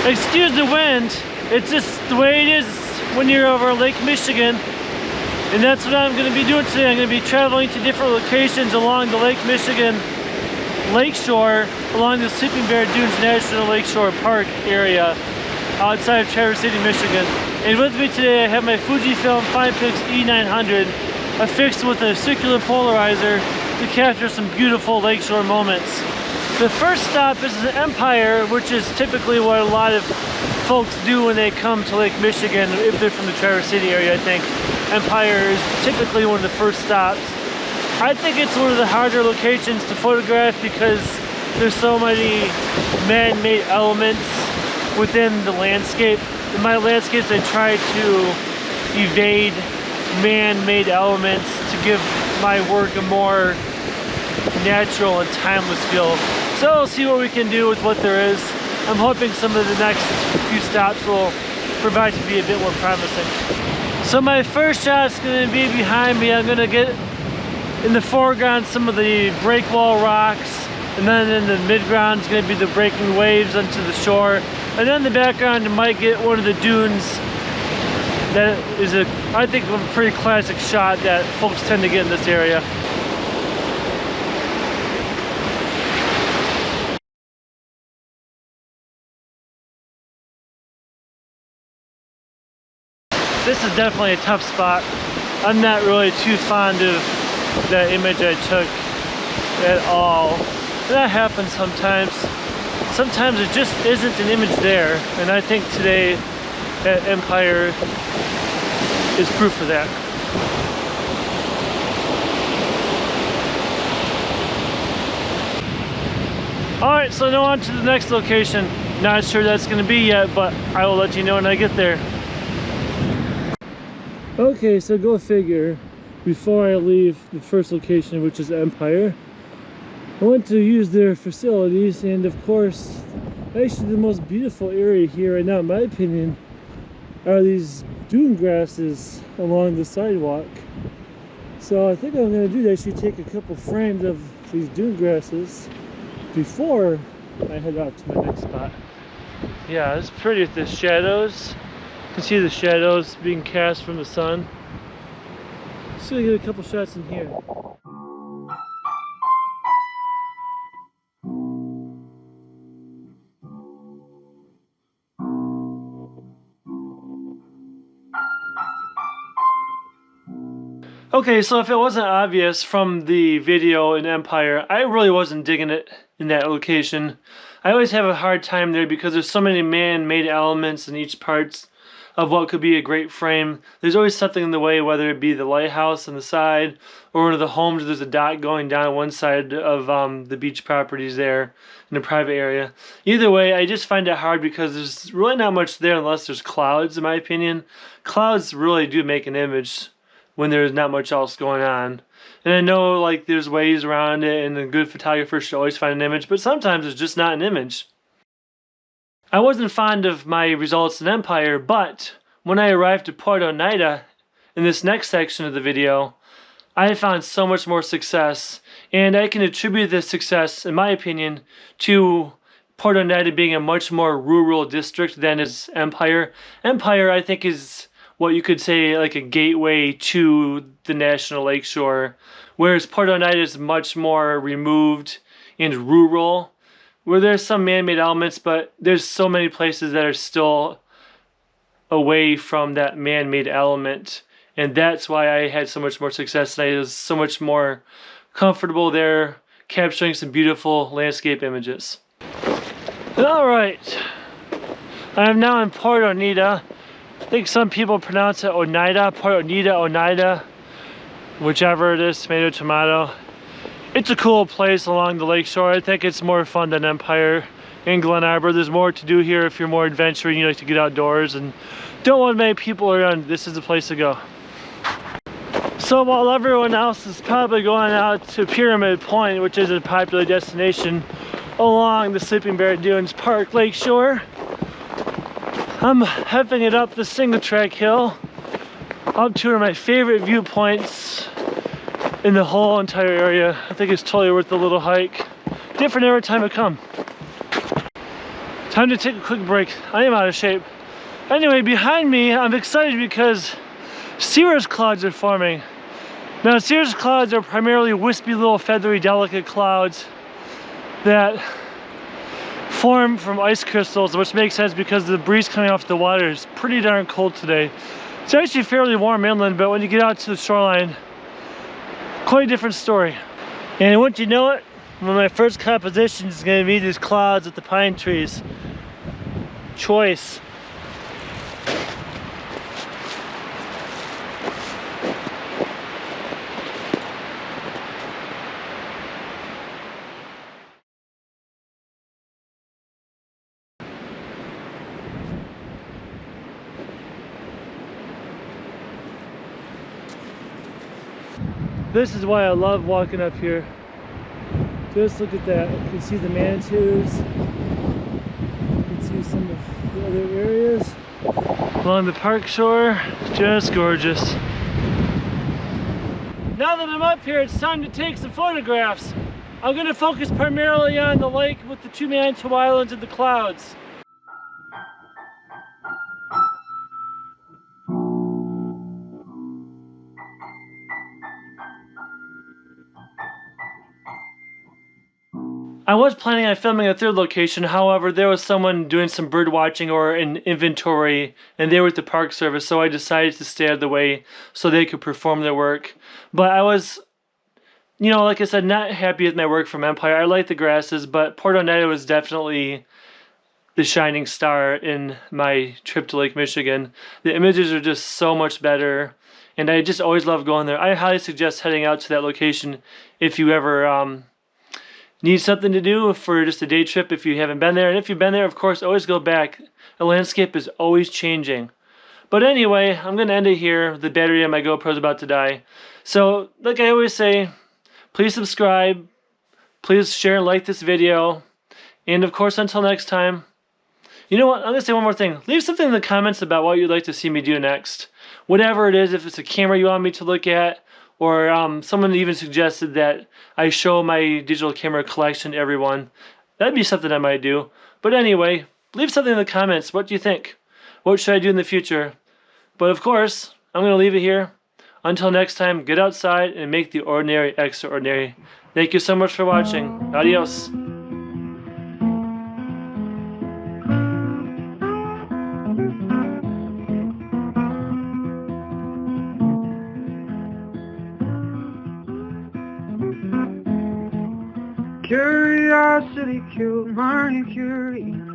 Excuse the wind, it's just the way it is when you're over Lake Michigan. And that's what I'm going to be doing today. I'm going to be traveling to different locations along the Lake Michigan lakeshore, along the Sleeping Bear Dunes National Lakeshore Park area outside of Traverse City, Michigan. And with me today I have my FujiFilm FinePix E900 affixed with a circular polarizer to capture some beautiful lakeshore moments. The first stop is the Empire, which is typically what a lot of folks do when they come to Lake Michigan, if they're from the Traverse City area. I think Empire is typically one of the first stops. I think it's one of the harder locations to photograph because there's so many man-made elements within the landscape. In my landscapes I try to evade man-made elements to give my work a more natural and timeless feel. So we'll see what we can do with what there is. I'm hoping some of the next few stops will provide to be a bit more promising. So my first shot's going to be behind me. I'm going to get in the foreground some of the breakwall rocks, and then in the midground is going to be the breaking waves onto the shore, and then in the background you might get one of the dunes. That is I think a pretty classic shot that folks tend to get in this area. This is definitely a tough spot. I'm not really too fond of that image I took at all. That happens sometimes. Sometimes it just isn't an image there, and I think today at Empire is proof of that. Alright, so now on to the next location. Not sure that's going to be yet, but I will let you know when I get there. Okay, so go figure, before I leave the first location, which is Empire, I went to use their facilities, and of course, actually the most beautiful area here right now, in my opinion, are these dune grasses along the sidewalk. So I think what I'm going to do is actually take a couple frames of these dune grasses before I head out to my next spot. Yeah, it's pretty with the shadows. You can see the shadows being cast from the sun. Just gonna get a couple shots in here. Okay, so if it wasn't obvious from the video in Empire, I really wasn't digging it in that location. I always have a hard time there because there's so many man-made elements in each parts of what could be a great frame. There's always something in the way, whether it be the lighthouse on the side or one of the homes. There's a dot going down one side of the beach properties there in the private area. Either way, I just find it hard because there's really not much there unless there's clouds, in my opinion. Clouds really do make an image when there's not much else going on. And I know like there's ways around it, and a good photographer should always find an image, but sometimes it's just not an image. I wasn't fond of my results in Empire, but when I arrived at Port Oneida, in this next section of the video, I found so much more success, and I can attribute this success, in my opinion, to Port Oneida being a much more rural district than is Empire. Empire, I think, is what you could say like a gateway to the National Lakeshore, whereas Port Oneida is much more removed and rural, where there's some man-made elements, but there's so many places that are still away from that man-made element, and that's why I had so much more success tonight. I was so much more comfortable there capturing some beautiful landscape images. Alright, I'm now in Port Oneida. I think some people pronounce it Oneida, Port Oneida, Oneida, whichever it is, tomato, tomato. It's a cool place along the lakeshore. I think it's more fun than Empire and Glen Arbor. There's more to do here if you're more adventurous, you like to get outdoors and don't want many people around. This is the place to go. So while everyone else is probably going out to Pyramid Point, which is a popular destination along the Sleeping Bear Dunes Park Lakeshore, I'm heffing it up the single track hill up to one of my favorite viewpoints in the whole entire area. I think it's totally worth the little hike. Different every time I come. Time to take a quick break. I am out of shape. Anyway, behind me, I'm excited because cirrus clouds are forming. Now, cirrus clouds are primarily wispy little feathery delicate clouds that form from ice crystals, which makes sense because the breeze coming off the water is pretty darn cold today. It's actually fairly warm inland, but when you get out to the shoreline, quite a different story. And once you know it, one of my first compositions is going to be these clouds with the pine trees. Choice. This is why I love walking up here. Just look at that. You can see the mantues. You can see some of the other areas along the park shore. Just gorgeous. Now that I'm up here, it's time to take some photographs. I'm going to focus primarily on the lake with the two Manitou Islands and the clouds. I was planning on filming a third location, however, there was someone doing some bird watching or an inventory, and they were with the Park Service, so I decided to stay out of the way so they could perform their work. But I was, like I said, not happy with my work from Empire. I like the grasses, but Port Oneida was definitely the shining star in my trip to Lake Michigan. The images are just so much better, and I just always love going there. I highly suggest heading out to that location if you ever need something to do for just a day trip if you haven't been there. And if you've been there, of course, always go back. The landscape is always changing. But anyway, I'm going to end it here. The battery on my GoPro is about to die. So, like I always say, please subscribe. Please share and like this video. And of course, until next time, you know what? I'm going to say one more thing. Leave something in the comments about what you'd like to see me do next. Whatever it is, if it's a camera you want me to look at, or someone even suggested that I show my digital camera collection to everyone. That'd be something I might do. But anyway, leave something in the comments. What do you think? What should I do in the future? But of course, I'm going to leave it here. Until next time, get outside and make the ordinary extraordinary. Thank you so much for watching. Adios. Curiosity killed Mercury.